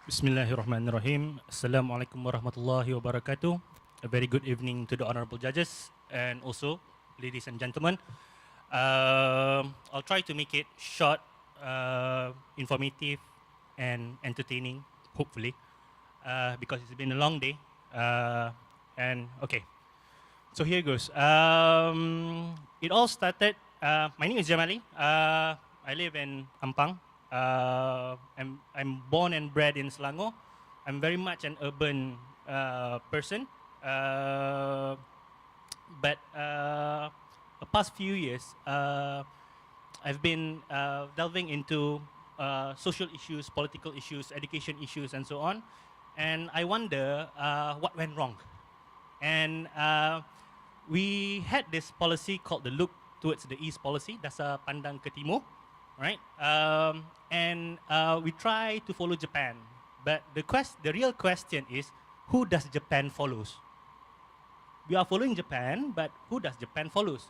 Bismillahirrahmanirrahim. Assalamualaikum warahmatullahi wabarakatuh. A very good evening to the honorable judges and also ladies and gentlemen. I'll try to make it short, informative, and entertaining, hopefully, because it's been a long day. And okay, so here goes. It all started. My name is Jamali. I live in Ampang. I'm born and bred in Selangor. I'm very much an urban person. But the past few years, I've been delving into social issues, political issues, education issues, and so on. And I wonder what went wrong. And we had this policy called the Look Towards the East policy, Dasar Pandang ke Timur, right? And we try to follow Japan. But the real question is, who does Japan follows? We are following Japan, but who does Japan follows?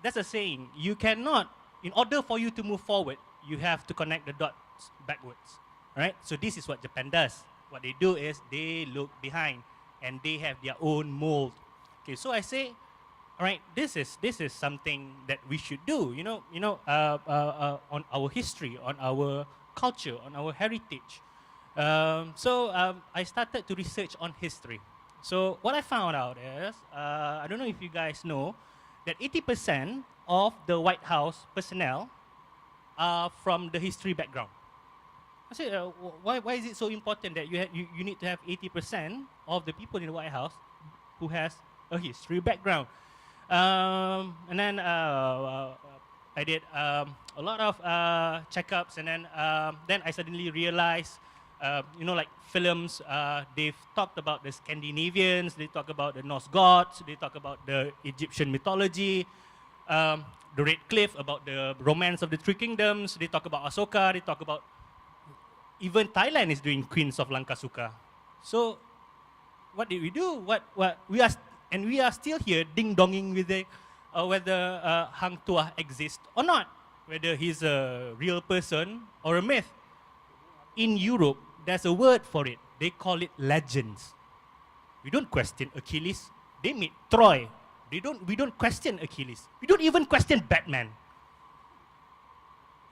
That's a saying. You cannot, in order for you to move forward, you have to connect the dots backwards, right? So this is what Japan does. What they do is they look behind and they have their own mold. Okay, so I say, all right, this is something that we should do. On our history, on our culture, on our heritage. So I started to research on history. So what I found out is, I don't know if you guys know, that 80% of the White House personnel are from the history background. I said, why is it so important that you need to have 80% of the people in the White House who has a history background? And then I did a lot of checkups, and then I suddenly realized, like films, they've talked about the Scandinavians, they talk about the Norse gods, they talk about the Egyptian mythology, the Red Cliff, about the romance of the Three Kingdoms, they talk about Ahsoka, they talk about, even Thailand is doing Queens of Lankasuka. So what did we do? We are still here ding-donging with whether Hang Tuah exists or not, whether he's a real person or a myth. In Europe, there's a word for it. They call it legends. We don't question Achilles. They made Troy. We don't question Achilles. We don't even question Batman.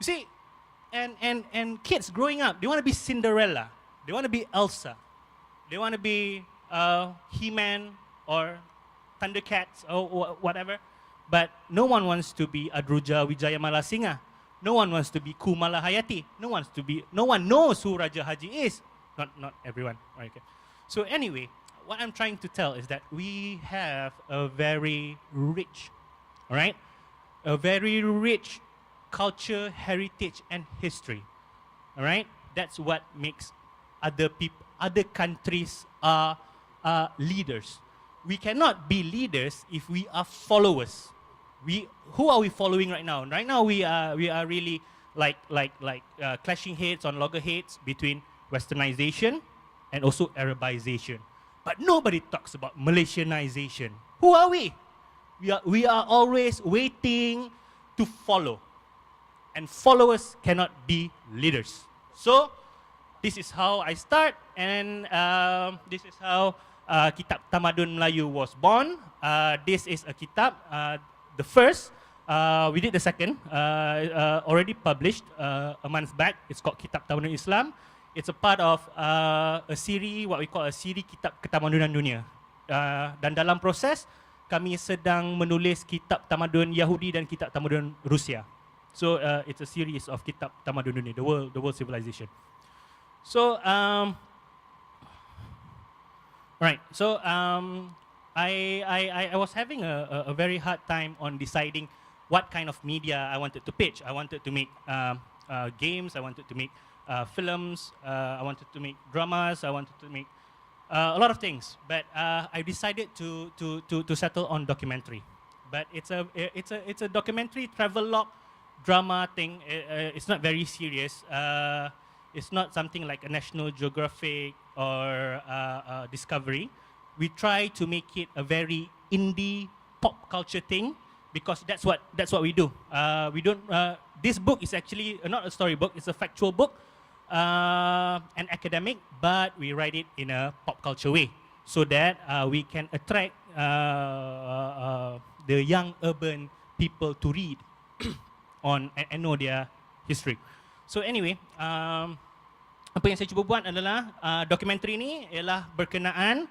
You see, and kids growing up, they want to be Cinderella. They want to be Elsa. They want to be He-Man or Thundercats or whatever. But no one wants to be Adruja Wijayamala Singha. No one wants to be Kumala Hayati. No one knows who Raja Haji is. Not everyone. Okay. So anyway, what I'm trying to tell is that we have a very rich, all right? A very rich culture, heritage, and history. All right? That's what makes other countries are leaders. We cannot be leaders if we are followers. Who are we following right now? Right now we are really like clashing heads on loggerheads between Westernization and also Arabization. But nobody talks about Malaysianization. Who are we? We are always waiting to follow. And followers cannot be leaders. So this is how I start, and this is how Kitab Tamadun Melayu was born. This is a kitab, the first. We did the second, already published a month back. It's called Kitab Tamadun Islam. It's a part of a series, what we call a series Kitab Ketamadunan Dunia. Dan dalam proses, kami sedang menulis Kitab Tamadun Yahudi dan Kitab Tamadun Rusia. So it's a series of Kitab Tamadun Dunia, the world civilization. So, right. So I was having a very hard time on deciding what kind of media I wanted to pitch. I wanted to make games. I wanted to make films. I wanted to make dramas. I wanted to make a lot of things. But I decided to settle on documentary. But it's a documentary travel log drama thing. It's not very serious. It's not something like a National Geographic or Discovery. We try to make it a very indie pop culture thing because that's what we do. We don't. This book is actually not a storybook. It's a factual book. an academic, but we write it in a pop culture way, so that we can attract the young urban people to read on and know their history. So anyway, apa yang saya cuba buat adalah dokumentari ni ialah berkenaan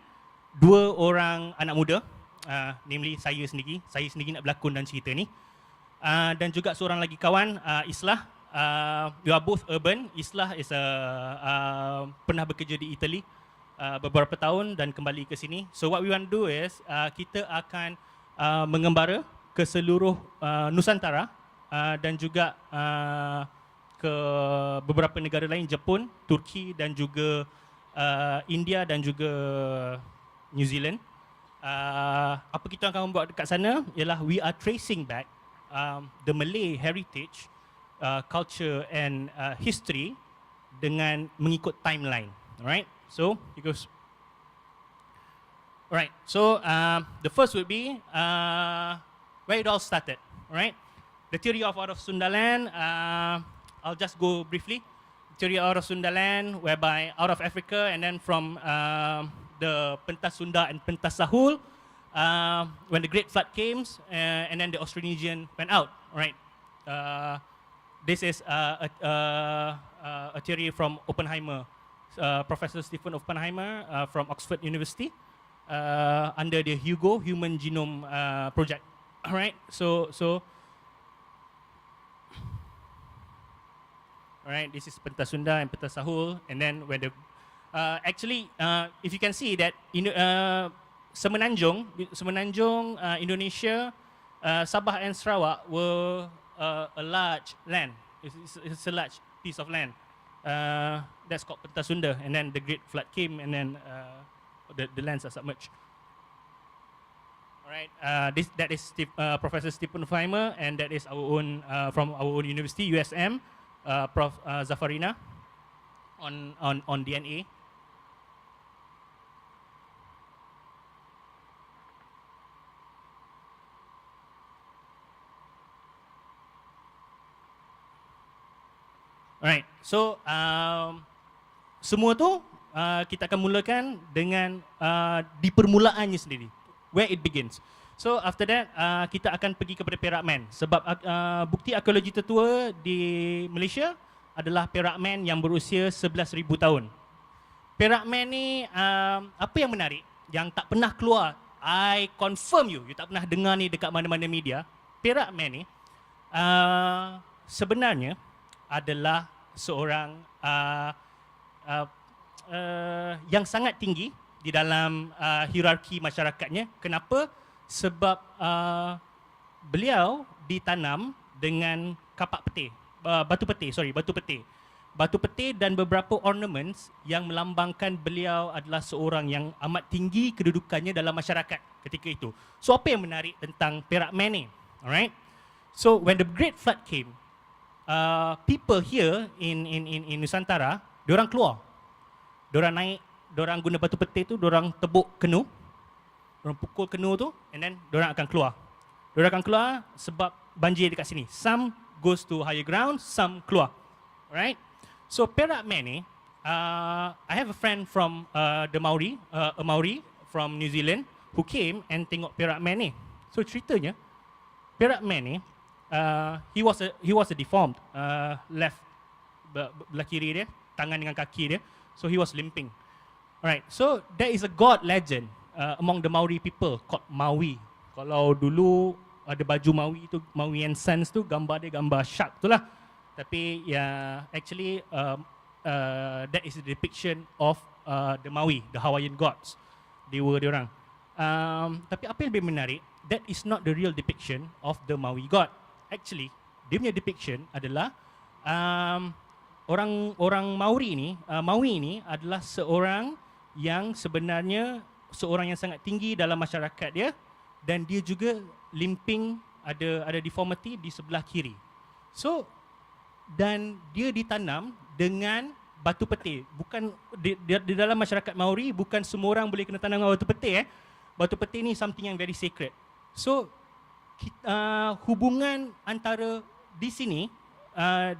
dua orang anak muda, namely saya sendiri nak berlakon dalam cerita ni, dan juga seorang lagi kawan, Islah. We are both urban. Islah is pernah bekerja di Italy beberapa tahun dan kembali ke sini. So what we want to do is kita akan mengembara ke seluruh Nusantara dan juga ke beberapa negara lain, Jepun, Turki dan juga India dan juga New Zealand. Apa kita akan buat dekat sana ialah we are tracing back the Malay heritage, culture and history dengan mengikut timeline. Alright, so it goes. Alright, so the first would be where it all started. Alright, the theory of out of Sundaland. I'll just go briefly. Theory out of Sundaland, whereby out of Africa and then from the Pentas Sunda and Pentas Sahul, when the Great Flood came and then the Austronesian went out. Right. This is a theory from Oppenheimer, Professor Stephen Oppenheimer from Oxford University, under the HUGO Human Genome Project. All right. So. Alright, this is Pentas Sunda and Pentas Sahul, and then when the actually, if you can see that in Semenanjung, Indonesia, Sabah and Sarawak were a large land. It's a large piece of land. That's called Pentas Sunda, and then the Great Flood came, and then the lands are submerged. Alright, that is Professor Stephen Oppenheimer, and that is our own from our own university, USM. Prof. Zafarina on DNA. Alright, so semua tu kita akan mulakan dengan di permulaannya sendiri, where it begins. So after that, kita akan pergi kepada Perak Man. Sebab bukti arkeologi tertua di Malaysia adalah Perak Man yang berusia 11,000 tahun. Perak Man ni, apa yang menarik, yang tak pernah keluar, I confirm you tak pernah dengar ni dekat mana-mana media. Perak Man ni sebenarnya adalah seorang yang sangat tinggi di dalam hierarki masyarakatnya. Kenapa? Sebab beliau ditanam dengan kapak peti, batu peti dan beberapa ornaments yang melambangkan beliau adalah seorang yang amat tinggi kedudukannya dalam masyarakat ketika itu. So apa yang menarik tentang Perak Man ni? Alright. So when the Great Flood came, people here in Nusantara, diorang keluar, diorang naik, diorang guna batu peti tu, diorang tebuk kenu. Diorang pukul kenu tu, and then diorang akan keluar. Diorang akan keluar sebab banjir dekat sini. Some goes to higher ground, some keluar. Alright. So Perak Man ni, I have a friend from the Maori, a Maori from New Zealand, who came and tengok Perak Man ni. So ceritanya, Perak Man ni, he was a deformed, left belah kiri dia, tangan dengan kaki dia. So he was limping. Alright. So there is a god legend among the Maori people called Maui. Kalau dulu ada baju Maui tu, Maui and Sons tu, gambar dia gambar shark tu lah. Tapi actually that is a depiction of the Maui, the Hawaiian gods. Dewa diorang. Tapi apa yang lebih menarik, that is not the real depiction of the Maui god. Actually, dia punya depiction adalah orang Maui ni adalah seorang yang sebenarnya seorang yang sangat tinggi dalam masyarakat dia, dan dia juga limping, ada deformity di sebelah kiri. So dan dia ditanam dengan batu peti. Bukan di dalam masyarakat Maori, bukan semua orang boleh kena tanam dengan batu peti. Batu peti ni something yang very sacred. So hubungan antara di sini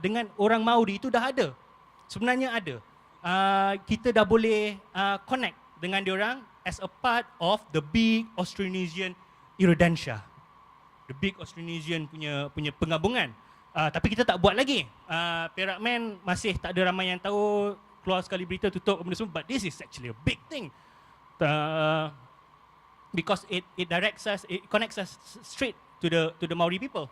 dengan orang Maori itu dah ada. Sebenarnya ada. Kita dah boleh connect dengan diorang as a part of the big Austronesian Iridantia. The big Austronesian punya penggabungan. Tapi kita tak buat lagi. Perak Man masih tak ada ramai yang tahu, keluar sekali berita tutup benda semua, but this is actually a big thing. Because it directs us, it connects us straight to the Maori people.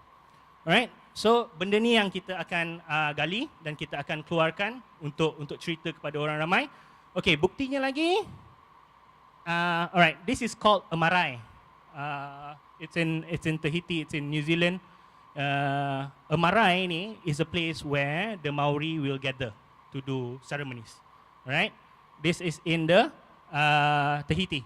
Alright? So benda ni yang kita akan gali dan kita akan keluarkan untuk cerita kepada orang ramai. Okay, buktinya lagi. Alright, this is called a marae. It's in Tahiti, it's in New Zealand. A marae ni is a place where the Maori will gather to do ceremonies. Alright? This is in the Tahiti.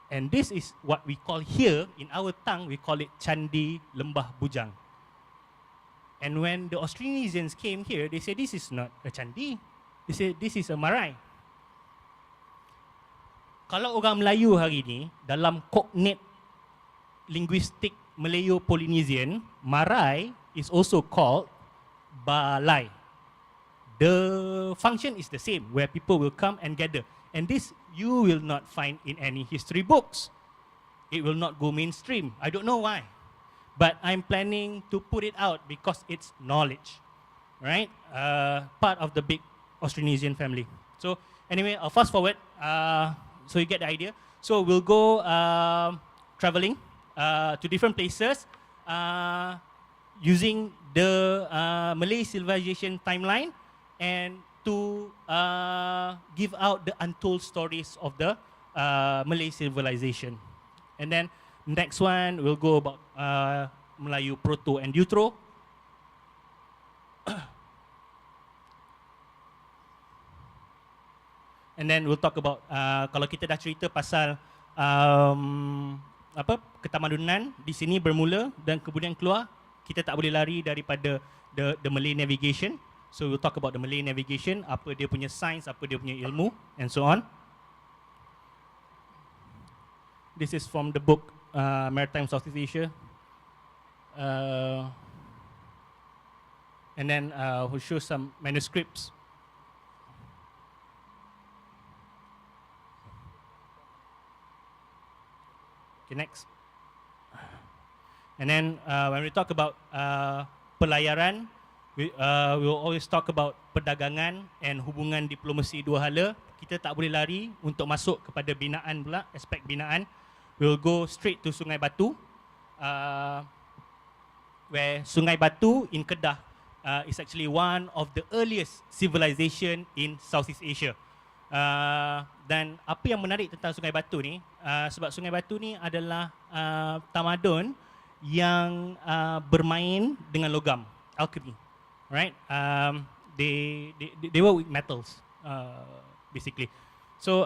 And this is what we call here, in our tongue, we call it Candi Lembah Bujang. And when the Austronesians came here, they said this is not a candi. They said this is a marae. Kalau orang Melayu hari ini, dalam cognate linguistic Malayo-Polynesian, marae is also called balai. The function is the same, where people will come and gather. And this you will not find in any history books. It will not go mainstream. I don't know why. But I'm planning to put it out because it's knowledge, right? Part of the big Austronesian family. So anyway, I'll fast forward so you get the idea. So we'll go traveling to different places using the Malay civilization timeline and to give out the untold stories of the Malay civilization. And then next one, we'll go about Melayu Proto and Deutero. And then we'll talk about, kalau kita dah cerita pasal ketamadunan di sini bermula dan kemudian keluar, kita tak boleh lari daripada the Malay navigation. So we'll talk about the Malay navigation, apa dia punya science, apa dia punya ilmu, and so on. This is from the book Maritime Southeast Asia. And then we'll show some manuscripts. Okay, next. And then when we talk about pelayaran, we will always talk about perdagangan and hubungan diplomasi dua hala. Kita tak boleh lari untuk masuk kepada binaan pula, aspek binaan. We'll go straight to Sungai Batu, where Sungai Batu in Kedah is actually one of the earliest civilization in Southeast Asia. Dan apa yang menarik tentang Sungai Batu ni, sebab Sungai Batu ni adalah tamadun yang bermain dengan logam, alchemy. Right, they work with metals, basically. So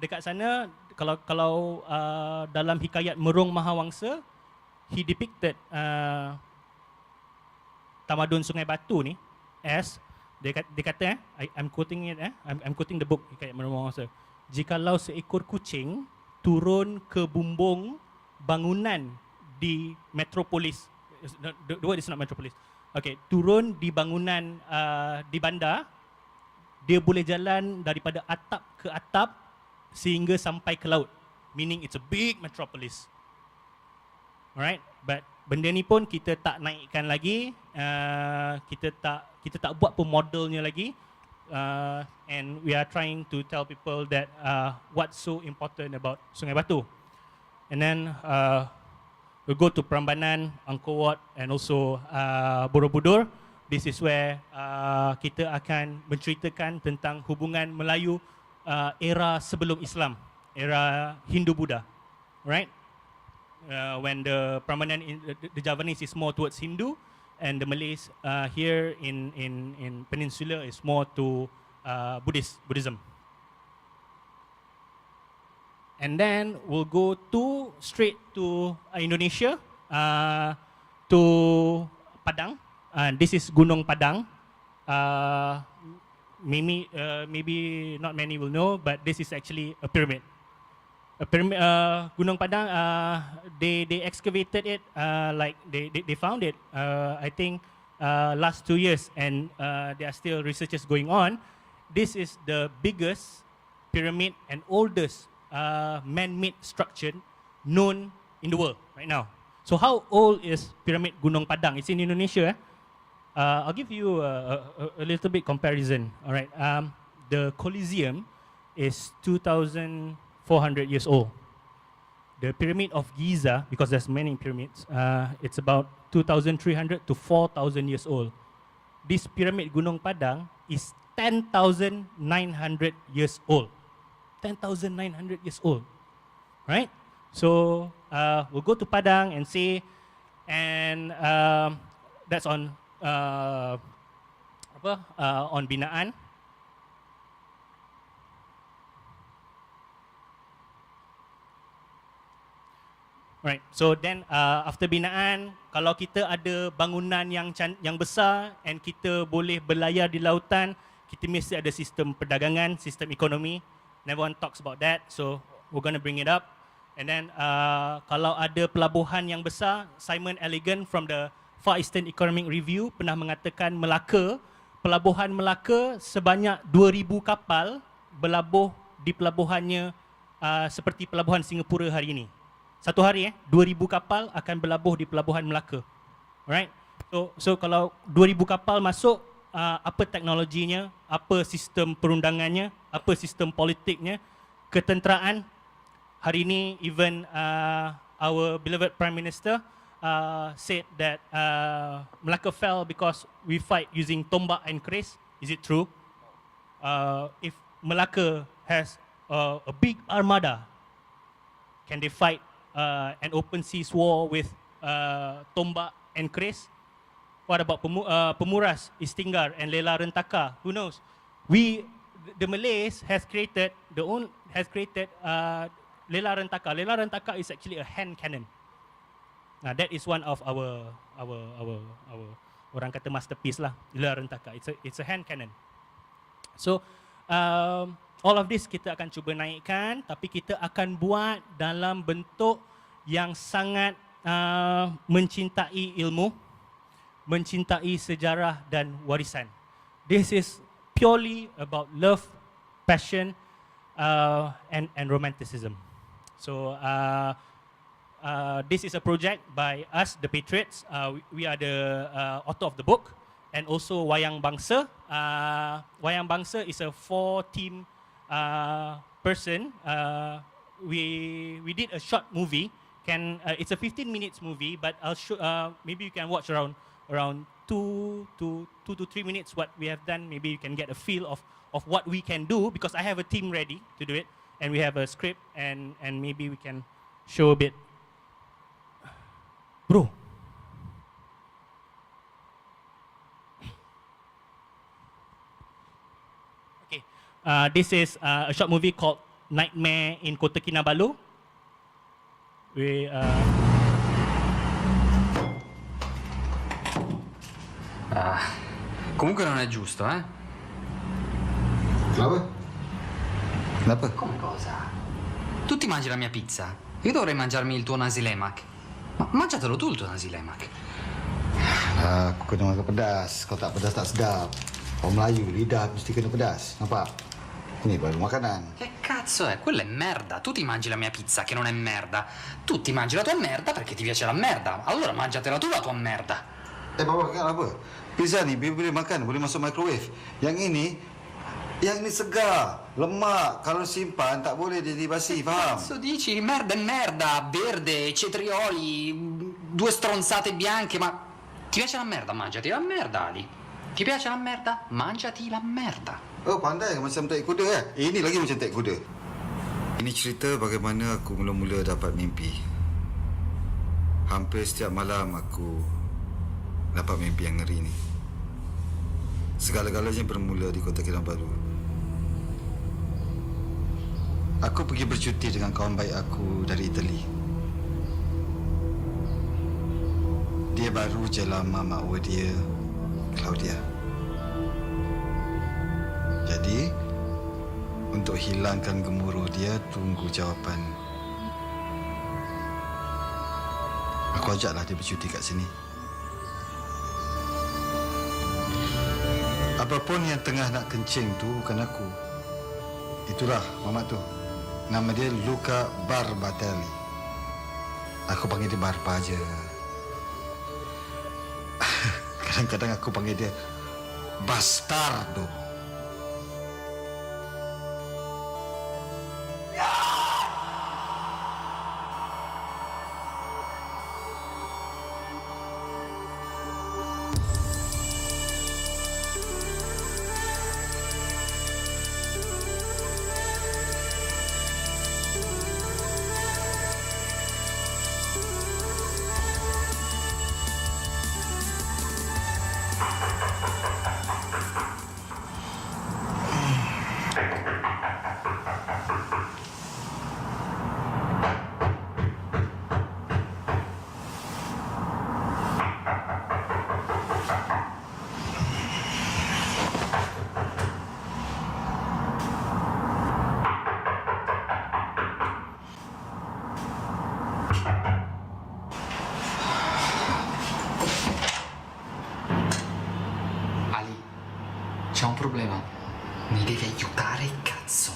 dekat sana, kalau dalam hikayat Merung Mahawangsa, he depicted tamadun Sungai Batu ni as dia kata, I'm quoting it, I'm quoting the book hikayat Merung Mahawangsa. Jikalau seekor kucing turun ke bumbung bangunan di metropolis, the word is not metropolis. Okay, turun di bangunan di bandar, dia boleh jalan daripada atap ke atap sehingga sampai ke laut. Meaning it's a big metropolis. Alright, but benda ni pun kita tak naikkan lagi, kita tak buat pun modelnya lagi, and we are trying to tell people that what's so important about Sungai Batu. And then we'll go to Prambanan, Angkor Wat, and also Borobudur. This is where kita akan menceritakan tentang hubungan Melayu era sebelum Islam, era Hindu-Buddha, right? When the Prambanan, the Javanese is more towards Hindu, and the Malays here in Peninsula is more to Buddhism. And then we'll go straight to Indonesia, to Padang. This is Gunung Padang. Maybe not many will know, but this is actually a pyramid. Gunung Padang, they excavated it, like they found it, I think last 2 years, and there are still researches going on. This is the biggest pyramid and oldest man-made structure known in the world right now. So how old is Pyramid Gunung Padang? It's in Indonesia. I'll give you a little bit comparison. All right, the Colosseum is 2,400 years old. The Pyramid of Giza, because there's many pyramids, it's about 2,300 to 4,000 years old. This Pyramid Gunung Padang is 10,900 years old. 10,900 years old, right? So we'll go to Padang and see, and that's on on binaan. Right. So then after binaan, kalau kita ada bangunan yang besar and kita boleh berlayar di lautan, kita mesti ada sistem perdagangan, sistem ekonomi. No one talks about that, so we're going to bring it up. And then kalau ada pelabuhan yang besar, Simon Elegant from the Far Eastern Economic Review pernah mengatakan Melaka, pelabuhan Melaka sebanyak 2,000 kapal berlabuh di pelabuhannya seperti pelabuhan Singapura hari ini. Satu hari 2,000 kapal akan berlabuh di pelabuhan Melaka. Alright. So kalau 2,000 kapal masuk, apa teknologinya, apa sistem perundangannya, apa sistem politiknya, ketenteraan. Hari ini even our beloved Prime Minister said that Melaka fell because we fight using tombak and keris. Is it true? If Melaka has a big armada, can they fight an open seas war with tombak and keris? What about Pemuras, Istinggar, and Lela Rentaka? Who knows? The Malays has created Lela Rentaka. Lela Rentaka is actually a hand cannon. Now that is one of our orang kata masterpiece lah. Lela Rentaka. It's a hand cannon. So all of this kita akan cuba naikkan, tapi kita akan buat dalam bentuk yang sangat mencintai ilmu, mencintai sejarah dan warisan. This is purely about love, passion, and romanticism. So this is a project by us, the Patriots. We are the author of the book, and also Wayang Bangsa. Wayang Bangsa is a 4-team person. We did a short movie. It's a 15 minutes movie, but I'll show. Maybe you can watch around 2 to 3 minutes what we have done. Maybe you can get a feel of what we can do, because I have a team ready to do it, and we have a script, and maybe we can show a bit. Bro. Okay. This is a short movie called Nightmare in Kota Kinabalu. Comunque non è giusto, eh? Kenapa? Kenapa? Come cosa? Tu ti mangi la mia pizza. Io dovrei mangiarmi il tuo nasi lemak. Ma mangiatelo tu il tuo nasi lemak. Aku kena makan pedas. Kalau tak pedas tak sedap. Orang Melayu, lidah mesti kena pedas. Nampak? Ini baru makanan. Che cazzo è? Quella è merda. Tu ti mangi la mia pizza, che non è merda. Tu ti mangi la tua merda perché ti piace la merda. Allora mangiatela tu la tua merda. Bapak kan apa? Pizza ni boleh makan, boleh masuk microwave. Yang ini segar, lemak. Kalau simpan tak boleh jadi basi, faham? Cazzo dici? Merda è merda, verde, cetrioli, 2 stronzate bianche, ma ti piace la merda? Mangiati la merda, Ali. Ti piace la merda? Mangiati la merda. Oh, pandai macam taik kuda eh? Ini lagi macam taik kuda. Ini cerita bagaimana aku mula-mula dapat mimpi. Hampir setiap malam aku dapat mimpi yang ngeri ni. Segala-galanya bermula di Kota Kinabalu. Aku pergi bercuti dengan kawan baik aku dari Itali. Dia baru je lama makwa dia, Claudia. Jadi, untuk hilangkan gemuruh dia, tunggu jawapan. Aku ajaklah dia bercuti kat sini. Apapun yang tengah nak kencing tu bukan aku. Itulah Mamat tu. Nama dia Luca Barbatelli. Aku panggil dia Barba je. Kadang-kadang aku panggil dia Bastardo. Ali, c'è un problema. Mi devi aiutare, cazzo.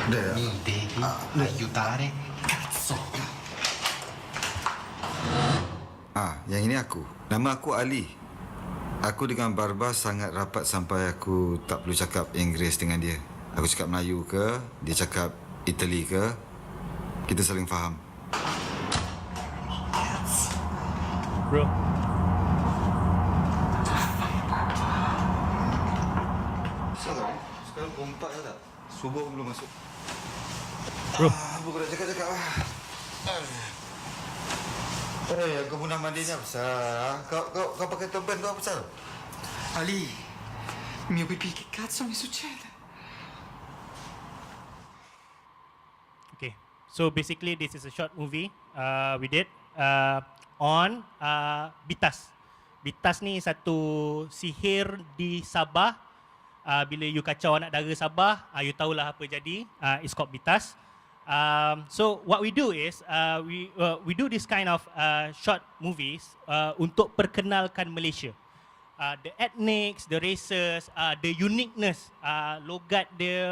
Mi devi aiutare, cazzo. Yang ini aku. Nama aku Ali. Aku dengan Barba sangat rapat sampai aku tak perlu cakap Inggeris dengan dia. Aku cakap Melayu ke, dia cakap Itali ke, kita saling faham. Bro. Sekarang pukul 4 dah tak? Subuh belum masuk. Bro. Aku dah cakap-cakap. Aku pun nak mandinya besar. Kau pakai turban tu apa pasal? Ali, mio pipì, che cazzo mi succede? Okay, so basically this is a short movie we did on Bitas. Bitas ni satu sihir di Sabah. Bila you kacau anak dara Sabah, you tahulah apa jadi. It's called Bitas. So what we do is we do this kind of short movies untuk perkenalkan Malaysia. The ethnics, the races, the uniqueness, logat dia,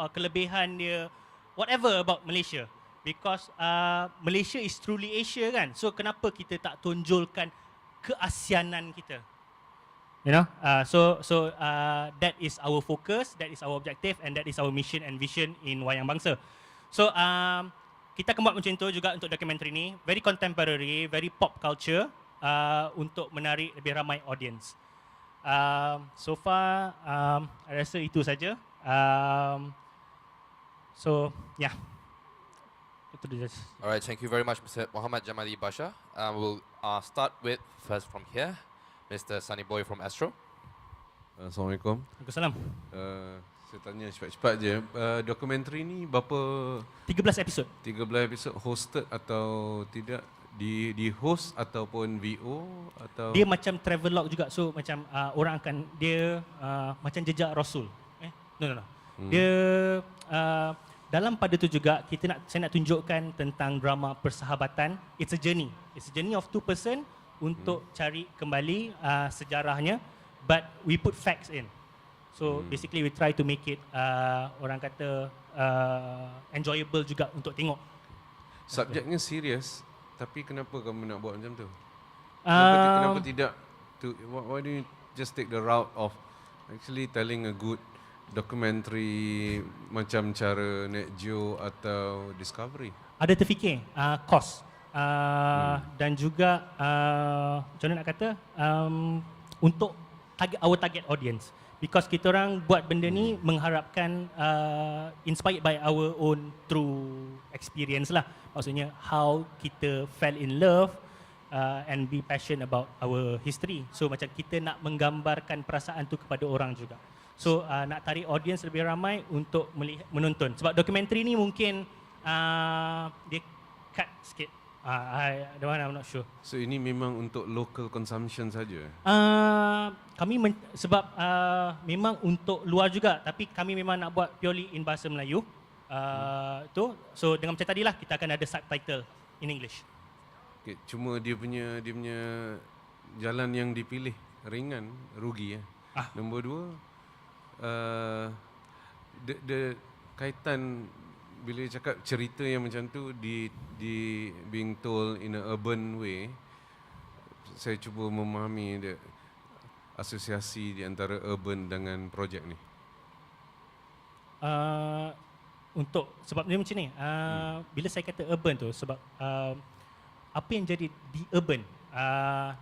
kelebihan dia, whatever about Malaysia. Because Malaysia is truly Asia kan. So kenapa kita tak tonjolkan keasianan kita? You know, so that is our focus, that is our objective, and that is our mission and vision in Wayang Bangsa. So kita akan buat macam itu juga untuk dokumentari ni, very contemporary, very pop culture, untuk menarik lebih ramai audience. So far, I rasa itu saja. So yeah, itu dia. Alright, thank you very much, Mr. Muhammad Jamali Basha. We'll start with first from here, Mr. Sunny Boy from Astro. Assalamualaikum. Waalaikumsalam. Saya tanya cepat-cepat je. Dokumentari ni berapa? 13 episod. 13 episod hosted atau tidak? Di host ataupun VO atau? Dia macam travelog juga. So macam orang akan dia macam jejak Rasul. No. Dia dalam pada tu juga saya nak tunjukkan tentang drama persahabatan. It's a journey. It's a journey of two person untuk cari kembali sejarahnya, but we put facts in. So basically we try to make it orang kata enjoyable juga untuk tengok. Subjeknya serius, tapi kenapa kamu nak buat macam tu? Um, Kenapa tidak? Why do you just take the route of actually telling a good documentary macam cara Net Geo atau Discovery? Ada terfikir cost dan juga macam mana nak kata untuk our target audience, because kita orang buat benda ni mengharapkan inspired by our own true experience lah. Maksudnya how kita fell in love and be passionate about our history. So macam kita nak menggambarkan perasaan tu kepada orang juga. So nak tarik audience lebih ramai untuk menonton. Sebab dokumentari ni mungkin dia cut sikit. The one I'm not sure. So ini memang untuk local consumption saja. Kami sebab memang untuk luar juga, tapi kami memang nak buat purely in bahasa Melayu. Tu. So dengan macam tadilah kita akan ada subtitle in English. Okay, cuma dia punya jalan yang dipilih ringan, rugi ya. Nombor dua, the kaitan bila cakap cerita yang macam tu di being told in a urban way, saya cuba memahami asosiasi di antara urban dengan projek ni. Untuk sebab dia macam ni, bila saya kata urban tu sebab apa yang jadi di urban,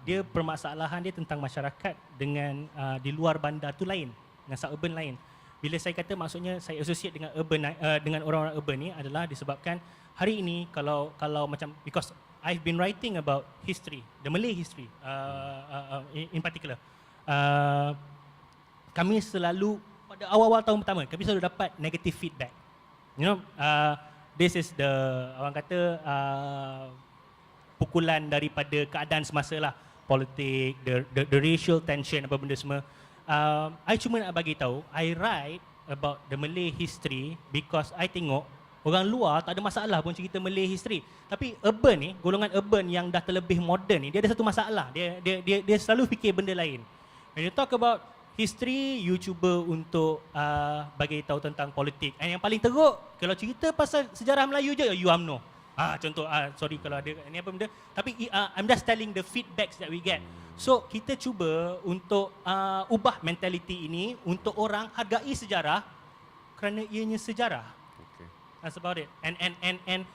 dia permasalahan dia tentang masyarakat dengan di luar bandar tu lain, dengan suburban lain. Bila saya kata maksudnya saya associate dengan urban, dengan orang-orang urban ni adalah disebabkan hari ini kalau macam, because I've been writing about history, the Malay history in particular. Kami selalu pada awal-awal tahun pertama kami selalu dapat negative feedback. You know, this is the orang kata pukulan daripada keadaan semasa lah, politik, the racial tension apa benda semua. I cuma nak bagi tahu, I write about the Malay history because I tengok orang luar tak ada masalah pun cerita Malay history. Tapi urban ni, golongan urban yang dah terlebih moden ni, dia ada satu masalah. Dia selalu fikir benda lain. When you talk about history, you cuba untuk bagi tahu tentang politik. And yang paling teruk, kalau cerita pasal sejarah Melayu je, you UMNO. Contoh, sorry kalau ada ni apa benda. Tapi I'm just telling the feedbacks that we get. So kita cuba untuk ubah mentality ini untuk orang hargai sejarah kerana ianya sejarah. Okay. That's about it. And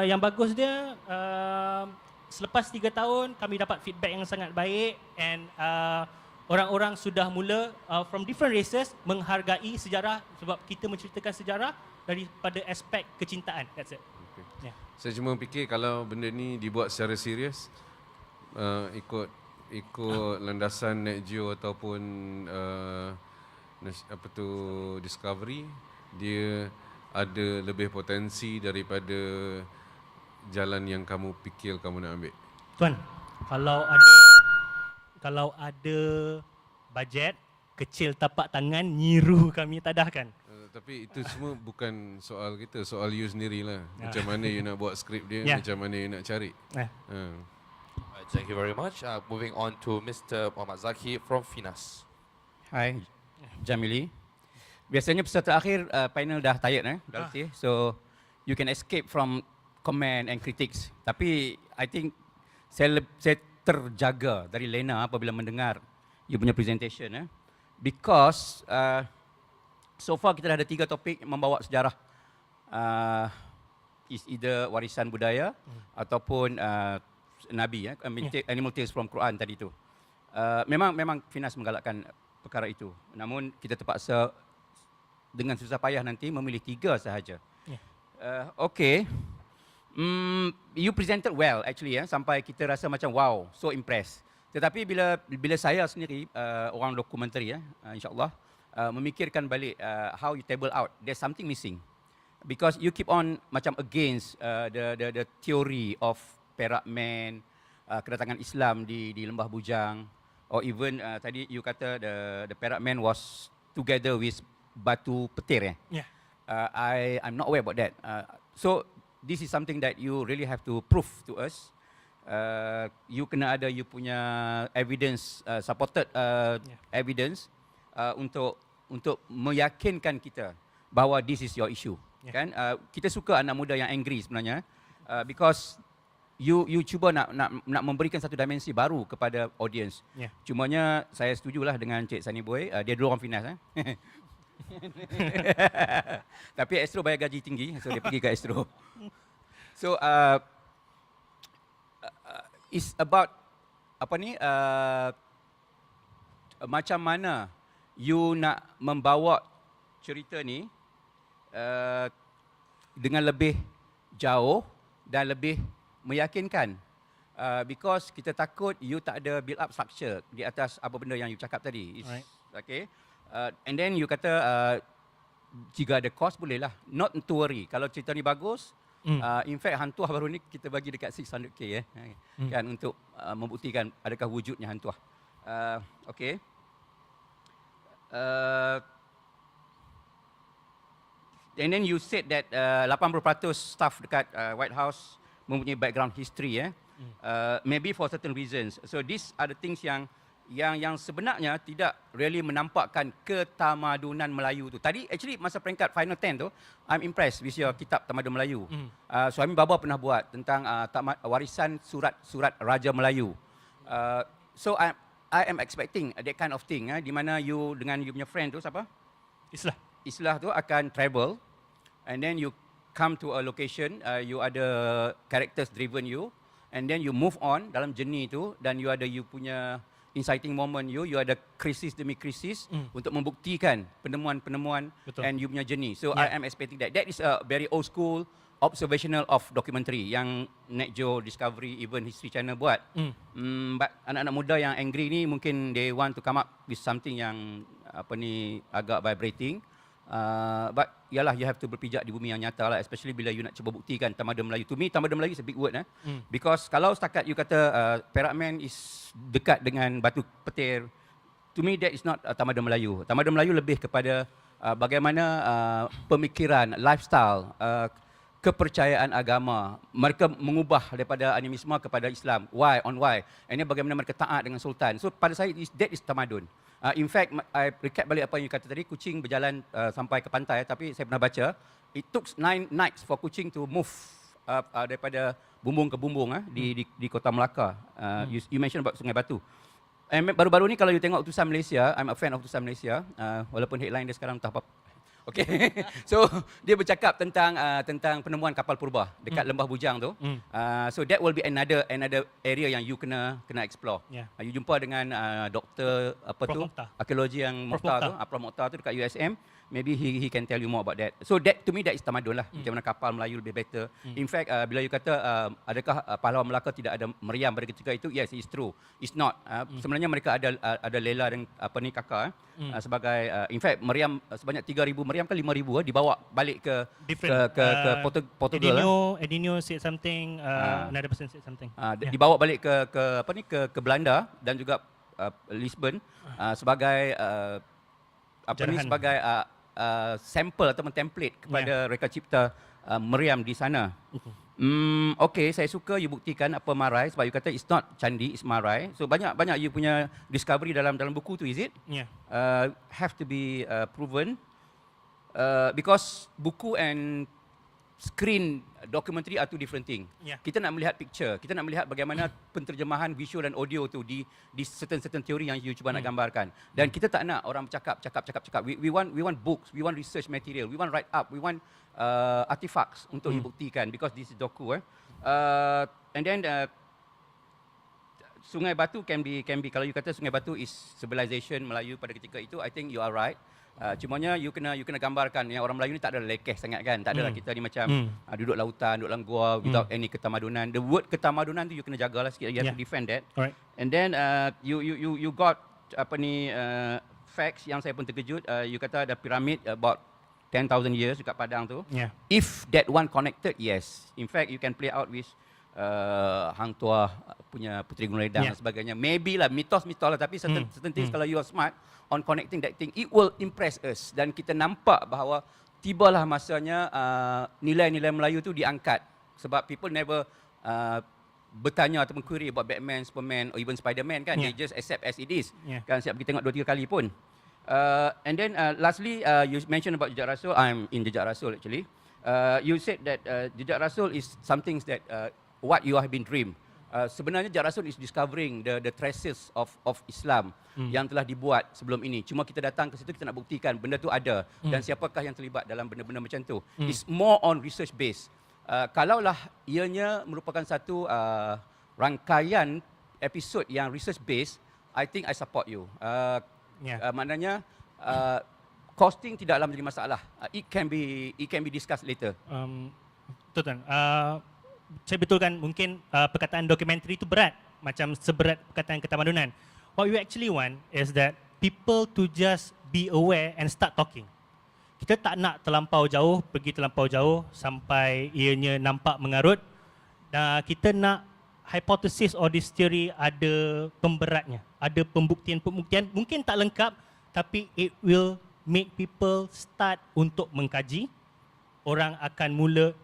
yang bagus dia, selepas 3 tahun kami dapat feedback yang sangat baik, and orang-orang sudah mula from different races menghargai sejarah sebab kita menceritakan sejarah daripada aspek kecintaan. That's it. Okay. Yeah. Saya cuma fikir kalau benda ni dibuat secara serius, ikut landasan Net Geo ataupun apa tu Discovery, dia ada lebih potensi daripada jalan yang kamu fikir kamu nak ambil. Tuan, kalau ada bajet kecil tapak tangan, nyiru kami tadahkan. Tapi itu semua bukan soal kita, soal you sendirilah. Macam mana you nak buat skrip dia, macam mana you nak cari. Thank you very much. Moving on to Mr. Muhammad Zaki from Finas. Hai, Jamili. Biasanya peserta akhir panel dah tired dah letih. So you can escape from comment and critics. Tapi I think saya terjaga dari Lena apabila mendengar you punya presentation because so far kita dah ada 3 topik membawa sejarah, is either warisan budaya ataupun Nabi, animal tales from Quran tadi tu. Memang Finas menggalakkan perkara itu. Namun kita terpaksa dengan susah payah nanti memilih 3 sahaja. Okay. You presented well actually sampai kita rasa macam wow, so impressed. Tetapi bila saya sendiri orang dokumentari insya-Allah memikirkan balik how you table out, there's something missing. Because you keep on macam against the theory of Perak Man, kedatangan Islam di Lembah Bujang, or even tadi you kata the Perak Man was together with Batu Petir. I'm not aware about that. So this is something that you really have to prove to us. You kena ada you punya evidence, supported evidence untuk meyakinkan kita bahawa this is your issue. Kan? Kita suka anak muda yang angry sebenarnya, because you cuba nak memberikan satu dimensi baru kepada audience. Cumanya saya setujulah dengan Cik Sunny Boy, dia dulu orang Finas. Tapi Astro bayar gaji tinggi, so dia pergi ke Astro. So it's about apa ni, macam mana you nak membawa cerita ni dengan lebih jauh dan lebih meyakinkan. Because kita takut you tak ada build up structure di atas apa benda yang you cakap tadi. Okay. And then you kata jika ada cost bolehlah, not to worry. Kalau cerita ni bagus, in fact Hantuah baru ni kita bagi dekat 600k kan, untuk membuktikan adakah wujudnya Hantuah. Okay. And then you said that 80% staff dekat White House mempunyai background history, maybe for certain reasons. So these are the things yang yang sebenarnya tidak really menampakkan ketamadunan Melayu tu. Tadi actually masa peringkat final 10 tu, I'm impressed with your kitab Tamadun Melayu. Suami baba pernah buat tentang warisan surat-surat Raja Melayu. So I am expecting that kind of thing, di mana you dengan you punya friend tu siapa? Islah tu akan travel and then you come to a location, you ada characters driven you, and then you move on dalam journey tu, dan you ada you punya inciting moment, you ada krisis demi krisis untuk membuktikan penemuan-penemuan and you punya journey. So I am expecting that. That is a very old school observational of documentary yang Net Geo, Discovery, even History Channel buat. But anak-anak muda yang angry ni mungkin they want to come up with something yang agak vibrating. But yalah, you have to berpijak di bumi yang nyata lah, especially bila you nak cuba buktikan tamadun Melayu. To me, tamadun Melayu is a big word. Because kalau setakat you kata Perak Man is dekat dengan batu petir, to me that is not tamadun Melayu. Tamadun Melayu lebih kepada bagaimana pemikiran, lifestyle, kepercayaan agama. Mereka mengubah daripada animisme kepada Islam. Why? On why? And bagaimana mereka taat dengan Sultan. So pada saya, that is tamadun. In fact, I recap balik apa yang you kata tadi, kucing berjalan sampai ke pantai, tapi saya pernah baca, it took 9 nights for kucing to move daripada bumbung ke bumbung di Kota Melaka. You mentioned about Sungai Batu. And baru-baru ni kalau you tengok Utusan Malaysia, I'm a fan of Utusan Malaysia, walaupun headline dia sekarang tak apa. Okay. So dia bercakap tentang penemuan kapal purba dekat Lembah Bujang tu. So that will be another area yang you kena explore. You jumpa dengan doktor arkeologi yang Mokhtar tu, Prof Mokhtar tu dekat USM. Maybe he can tell you more about that. So that to me that is tamadun lah. Macam mana kapal Melayu lebih better. In fact, bila you kata adakah pahlawan Melaka tidak ada meriam pada ketika itu? Yes, it's true. It's not. Sebenarnya mereka ada Lela dan Kaka sebagai in fact meriam sebanyak 3,000 meriam ke 5,000 dibawa balik ke Portugal. Edinho said something, another person said something. Dibawa balik ke Belanda dan juga Lisbon sebagai sebagai sampel atau template kepada reka cipta meriam di sana. Okay, saya suka you buktikan apa marai, sebab you kata it's not candi, it's marai. So banyak you punya discovery dalam buku tu, is it? Have to be proven because buku and screen documentary are two different thing. Kita nak melihat picture, kita nak melihat bagaimana penterjemahan visual dan audio tu di certain teori yang you cuba nak gambarkan. Dan kita tak nak orang cakap. We want books, we want research material, we want write up, we want artifacts untuk dibuktikan, because this is doku. And then Sungai Batu can be kalau you kata Sungai Batu is civilization Melayu pada ketika itu, I think you are right. Cumanya you kena gambarkan yang orang Melayu ni tak ada lekeh sangat kan. Tak adalah kita ni macam duduk lautan, duduk dalam gua without any ketamadunan. The word ketamadunan tu you kena jagalah sikit. You have to defend that. Alright. And then you got facts yang saya pun terkejut. You kata ada piramid about 10,000 years dekat Padang tu. If that one connected, yes. In fact, you can play out with Hang Tuah punya Puteri Gunung Ledang dan sebagainya. Maybe lah mitos lah, tapi certain things kalau you are smart on connecting that thing, it will impress us. Dan kita nampak bahawa tibalah masanya nilai-nilai Melayu tu diangkat. Sebab people never bertanya ataupun query about Batman, Superman or even Spiderman kan. They just accept as it is. Kan siap pergi tengok 2-3 kali pun. And then lastly, you mentioned about Jejak Rasul. I'm in Jejak Rasul actually. You said that Jejak Rasul is something that what you have been dreamed. Sebenarnya Jejak Rasul is discovering the traces of Islam yang telah dibuat sebelum ini. Cuma kita datang ke situ, kita nak buktikan benda tu ada dan siapakah yang terlibat dalam benda-benda macam tu. It's more on research based. Kalaulah ianya merupakan satu rangkaian episod yang research based, I think I support you. Maknanya costing tidaklah menjadi masalah. It can be discussed later. Betul kan? Saya betulkan mungkin perkataan dokumentari itu berat, macam seberat perkataan ketamadunan. What we actually want is that people to just be aware and start talking. Kita tak nak pergi terlampau jauh sampai ianya nampak mengarut. Dan kita nak hypothesis or this theory ada pemberatnya, ada pembuktian. Mungkin tak lengkap, tapi it will make people start untuk mengkaji. Orang akan mula,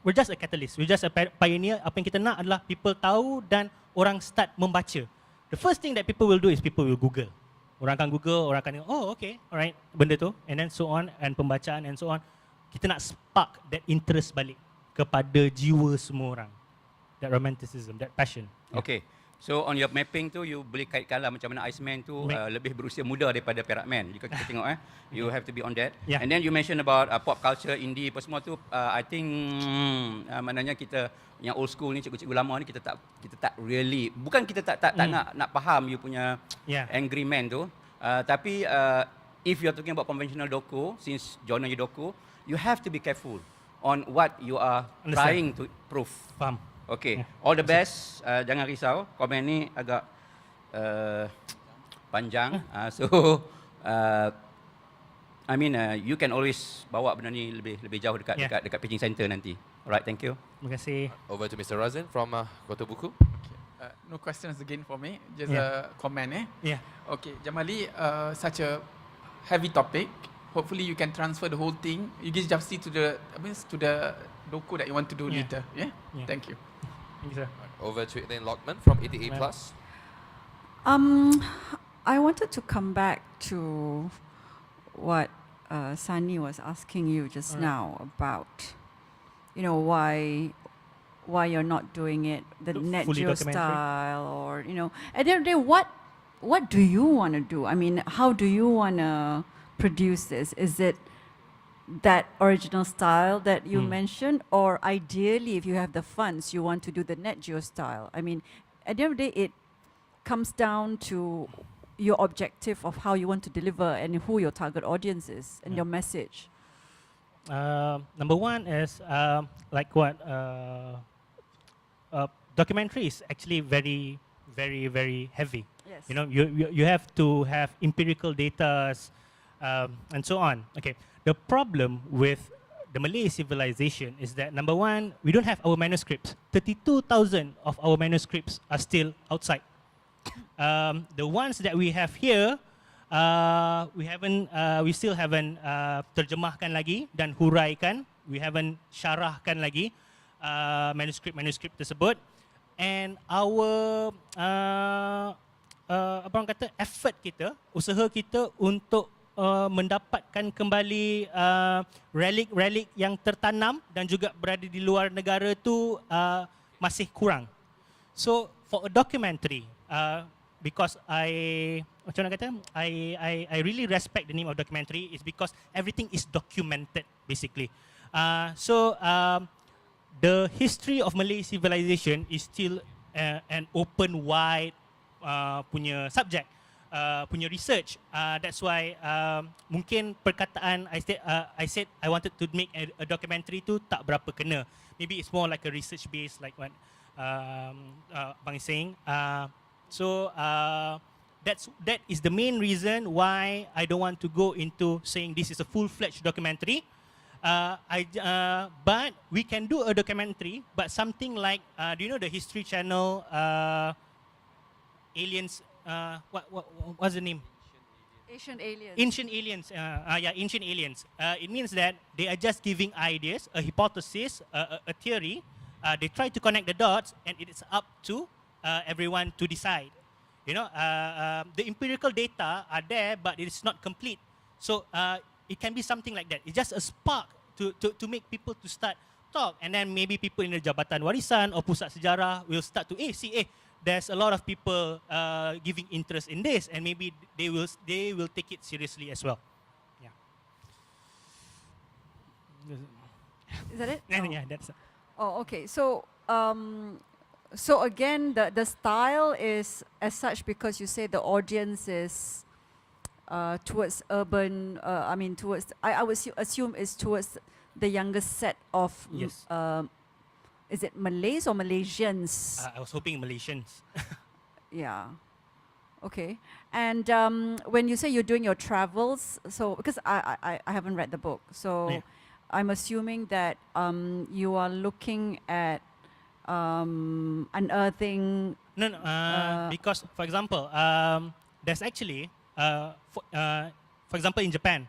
we're just a catalyst, we're just a pioneer. Apa yang kita nak adalah people tahu dan orang start membaca. the first thing that people will do is people will Google. Orang akan Google, orang akan tengok, oh okay, alright, benda tu, and then so on, and pembacaan and so on. Kita nak spark that interest balik kepada jiwa semua orang. That romanticism, that passion. Okay. So on your mapping tu, you boleh kaitkanlah macam mana Iceman tu lebih berusia muda daripada Perak Man. Jika kita tengok you have to be on that. Yeah. And then you mention about pop culture, indie, apa semua tu. I think maknanya kita yang old school ni, cikgu-cikgu lama ni kita tak really, bukan kita tak nak faham you punya Angry Man tu. Tapi if you are talking about conventional doku, since genre you doku, you have to be careful on what you are trying to prove. Faham. Okay, all the best. Jangan risau, komen ni agak panjang. I mean, you can always bawa benda ni lebih jauh dekat pitching center nanti. Alright, thank you. Terima kasih. Over to Mr. Razin from Kota Buku. No questions again for me, just a comment. Yeah. Okay, Jamali, such a heavy topic. Hopefully you can transfer the whole thing. You give justice to the doku that you want to do later. Yeah? Thank you. Thank you, sir. Over to Elaine Lockman from 88 Plus. I wanted to come back to what Sunny was asking you just now about, you know, why you're not doing it the Net Fully Geo documentary. style, or you know, at the end of the day, what do you want to do? I mean, how do you want to produce this? Is it that original style that you mentioned, or ideally, if you have the funds, you want to do the Net Geo style? I mean, at the end of the day, it comes down to your objective of how you want to deliver and who your target audience is and your message. Number one is like what documentary is actually very, very, very heavy. Yes. You know, you have to have empirical data and so on. Okay. The problem with the Malay civilization is that number one, we don't have our manuscripts. 32,000 of our manuscripts are still outside. The ones that we have here, we still haven't terjemahkan lagi dan huraikan. We haven't syarahkan lagi manuskrip tersebut. And our apa orang kata, effort kita, usaha kita untuk mendapatkan kembali relik-relik yang tertanam dan juga berada di luar negara tu masih kurang. So for a documentary, because macam mana kata, I really respect the name of documentary is because everything is documented basically. So the history of Malay civilization is still an open wide punya subject. Punya research. That's why mungkin perkataan I said I wanted to make a documentary tu tak berapa kena. Maybe it's more like a research based, like what Bang is saying. So that is the main reason why I don't want to go into saying this is a full-fledged documentary. But we can do a documentary, but something like do you know the History Channel Aliens? What's the name? Ancient aliens. Ancient aliens. Ancient aliens. It means that they are just giving ideas, a hypothesis, a theory. They try to connect the dots, and it is up to everyone to decide. You know, the empirical data are there, but it is not complete. So it can be something like that. It's just a spark to make people to start talk, and then maybe people in the Jabatan Warisan or Pusat Sejarah will start to there's a lot of people giving interest in this, and maybe they will take it seriously as well. Yeah. Is that it? Yeah, that's. Oh, okay. So, so again, the style is as such because you say the audience is towards urban. I mean, towards I would assume is towards the younger set of. Yes. Is it Malays or Malaysians? I was hoping Malaysians. Yeah. Okay. And when you say you're doing your travels, so because I haven't read the book, so Yeah. I'm assuming that you are looking at unearthing. No, because for example, there's actually, for example, in Japan,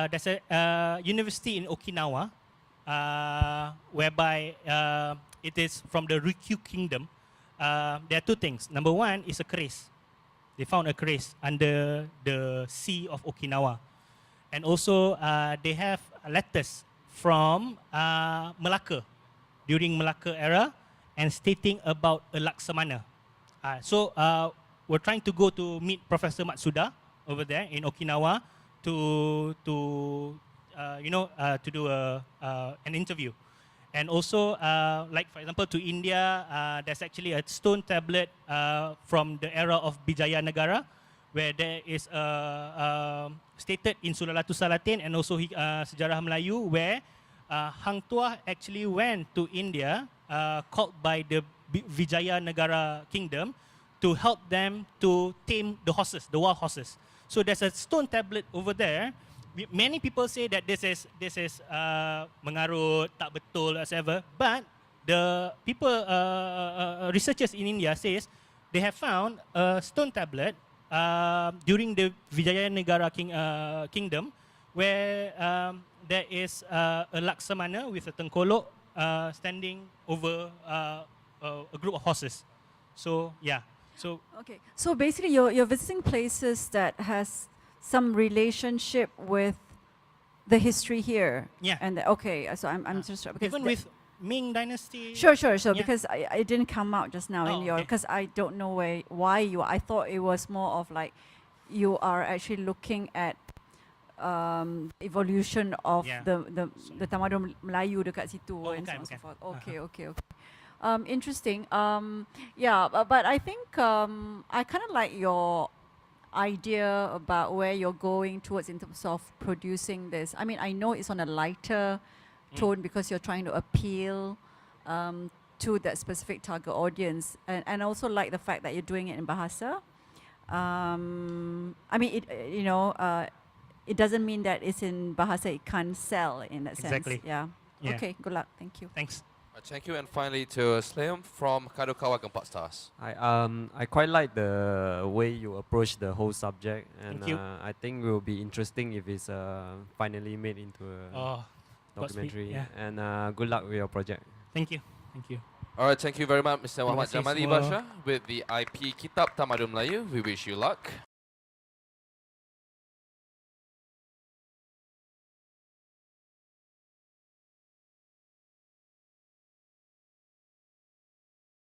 there's a university in Okinawa, whereby it is from the Ryukyu Kingdom. there are two things. Number one is a keris. They found a keris under the sea of Okinawa. And also they have letters from Malacca during Malacca era and stating about a Laksamana. So we're trying to go to meet Professor Matsuda over there in Okinawa to do an interview. And also, like for example, to India, there's actually a stone tablet from the era of Bijaya Nagara, where there is stated in Sulalatu Salatin and also Sejarah Melayu, where Hang Tuah actually went to India, called by the Vijaya Nagara kingdom, to help them to tame the horses, the wild horses. So there's a stone tablet over there. Many people say that this is mengarut, tak betul, whatever. But the people, researchers in India says they have found a stone tablet during the Vijayanagara kingdom, where there is a Laksamana with a tengkolok standing over a group of horses. So yeah. So Okay, so basically you're visiting places that has some relationship with the history here. Yeah. And so I'm just because even with Ming Dynasty. Sure. Yeah. Because I didn't come out just now in your, okay. because I don't know why you. I thought it was more of like you are actually looking at evolution of Yeah. the tamadun Melayu dekat situ and so on and so forth. Okay. Interesting. But I think I kind of like your idea about where you're going towards in terms of producing this. I mean, I know it's on a lighter tone because you're trying to appeal to that specific target audience, and also like the fact that you're doing it in Bahasa. I mean, it doesn't mean that it's in Bahasa it can't sell in that Exactly. sense. Yeah. Yeah. Okay. Good luck. Thank you. Thanks. Thank you, and finally to Slayum from Kadokawa Gempat Stars. I quite like the way you approach the whole subject, and Thank you. I think it will be interesting if it's finally made into a Godspeed, documentary. yeah. And good luck with your project. Thank you. All right, thank you very much, Mr. Muhammad kasih Jamali semua. Basha, with the IP Kitab Tamadun Melayu. We wish you luck.